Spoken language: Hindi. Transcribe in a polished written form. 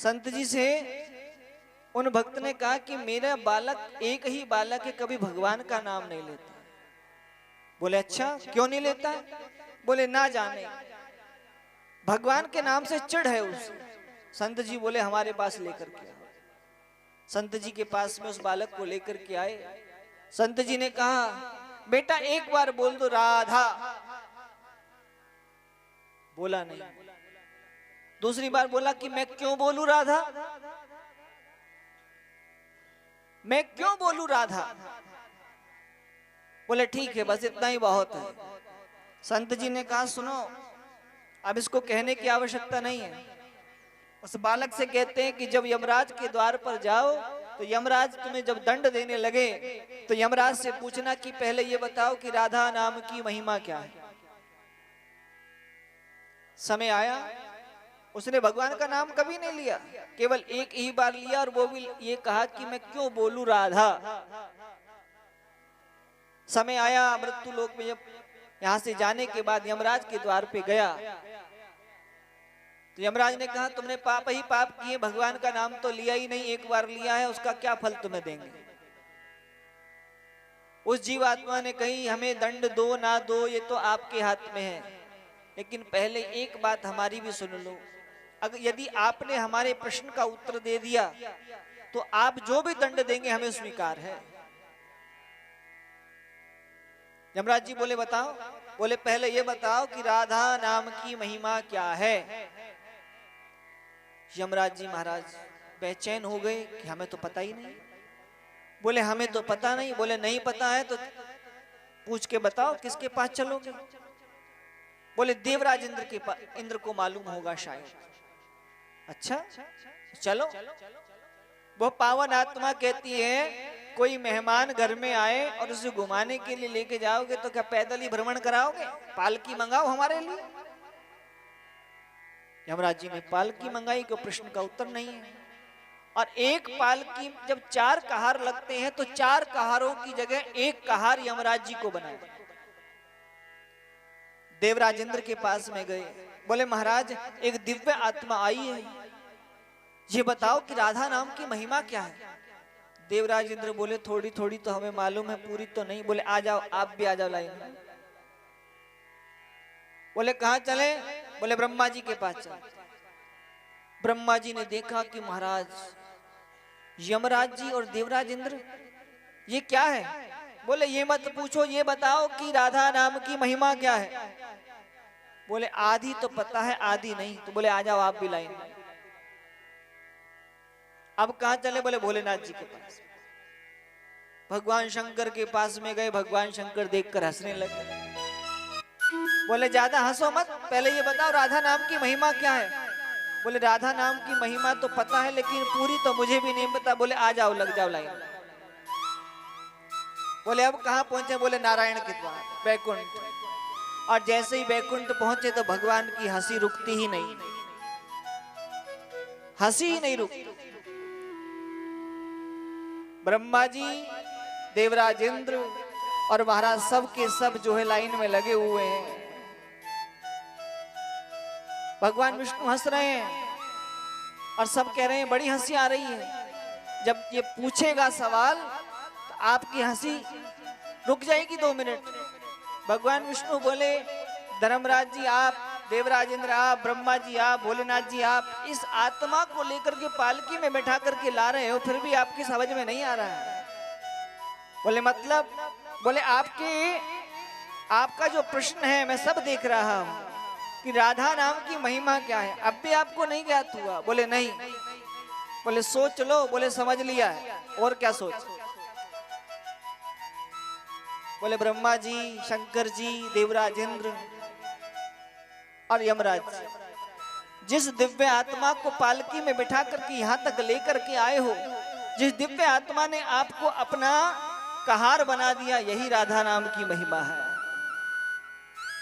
संत जी से उन भक्त ने कहा कि मेरा बालक एक ही बालक है, कभी भगवान का नाम नहीं लेता। बोले अच्छा, क्यों नहीं लेता? बोले ना जाने, भगवान के नाम से चिढ़ है उसे। संत जी बोले हमारे पास लेकर के आओ। संत जी के पास में उस बालक को लेकर के आए। संत जी ने कहा बेटा एक बार बोल दो राधा। बोला नहीं। दूसरी बार बोला कि मैं क्यों बोलूं राधा, मैं क्यों बोलूं राधा। बोले ठीक है, बस इतना ही बहुत है। संत जी ने कहा सुनो, अब इसको कहने की आवश्यकता नहीं है। उस बालक से कहते हैं कि जब यमराज के द्वार पर जाओ तो यमराज तुम्हें जब दंड देने लगे तो यमराज से पूछना कि पहले ये बताओ कि राधा नाम की महिमा क्या है। समय आया, उसने भगवान का नाम कभी नहीं लिया, केवल एक ही बार लिया और वो भी ये कहा कि मैं क्यों बोलूं राधा। समय आया, मृत्यु लोक में जब यहां से जाने के बाद यमराज के द्वार पे गया तो यमराज ने कहा तुमने पाप ही पाप किए, भगवान का नाम तो लिया ही नहीं, एक बार लिया है, उसका क्या फल तुम्हें देंगे। उस जीवात्मा ने कही हमें दंड दो ना दो ये तो आपके हाथ में है, लेकिन पहले एक बात हमारी भी सुन लो। अगर यदि आपने हमारे प्रश्न का उत्तर दे दिया तो आप जो भी दंड देंगे हमें स्वीकार है। यमराज जी बोले बताओ। बोले पहले ये बताओ कि राधा नाम की महिमा क्या है। यमराज जी महाराज बेचैन हो गए कि हमें तो पता ही नहीं। बोले हमें तो पता नहीं। बोले नहीं पता है तो पूछ के बताओ किसके पास चलोगे। बोले देवराज इंद्र के पास, इंद्र को मालूम होगा शायद। अच्छा चलो। वो पावन आत्मा कहती है कोई मेहमान घर में आए और उसे घुमाने के लिए लेके जाओगे तो क्या पैदल ही भ्रमण कराओगे, पालकी मंगाओ हमारे लिए। यमराज जी ने पालकी मंगाई, को प्रश्न का उत्तर नहीं है। और एक पालकी जब 4 कहार लगते हैं तो 4 कहारों की जगह एक कहार यमराज जी को बनाया। देवराज इंद्र के पास में गए, बोले महाराज एक दिव्य आत्मा आई है, ये बताओ कि राधा नाम की महिमा क्या है। देवराज इंद्र बोले थोड़ी थोड़ी तो हमें मालूम है, पूरी तो नहीं। बोले आ जाओ, आप भी आ जाओ लाइन में। बोले कहां चले। बोले ब्रह्मा जी के पास चले। ब्रह्मा जी ने देखा कि महाराज यमराज जी और देवराज इंद्र ये क्या है। बोले ये मत पूछो, ये बताओ कि राधा नाम की महिमा क्या है। बोले आधी तो पता है आधी नहीं। तो बोले आ जाओ आप भी लाइन में। अब कहां चले। बोले भोलेनाथ जी के पास। भगवान शंकर के पास में गए। भगवान शंकर देखकर हंसने लगे। बोले ज्यादा हंसो मत, पहले ये बताओ राधा नाम की महिमा क्या है। बोले राधा नाम की महिमा तो पता है लेकिन पूरी तो मुझे भी नहीं पता। बोले आ जाओ, लग जाओ लाइन। बोले अब कहां पहुंचे। बोले नारायण के द्वार, बैकुंठ। और जैसे ही बैकुंठ पहुंचे तो भगवान की हंसी रुकती ही नहीं, हंसी ही नहीं रुकती। ब्रह्मा जी, देवराज इंद्र और महाराज सब के सब जो है लाइन में लगे हुए हैं। भगवान विष्णु हंस रहे हैं और सब कह रहे हैं बड़ी हंसी आ रही है। जब ये पूछेगा सवाल तो आपकी हंसी रुक जाएगी 2 मिनट। भगवान विष्णु बोले धर्मराज जी आप, देवराज इंद्र आप, ब्रह्मा जी आप, भोलेनाथ जी आप इस आत्मा को लेकर के पालकी में बैठा करके ला रहे हो, फिर भी आपकी समझ में नहीं आ रहा है। बोले मतलब। बोले आपका जो प्रश्न है मैं सब देख रहा हूं कि राधा नाम की महिमा क्या है, अब भी आपको नहीं ज्ञात हुआ। बोले नहीं। बोले सोच लो। बोले समझ लिया है, और क्या सोच। बोले ब्रह्मा जी, शंकर जी, देवराज इंद्र और यमराज जिस दिव्य आत्मा को पालकी में बिठा करके यहां तक लेकर के आए हो, जिस दिव्य आत्मा ने आपको अपना कहार बना दिया, यही राधा नाम की महिमा है।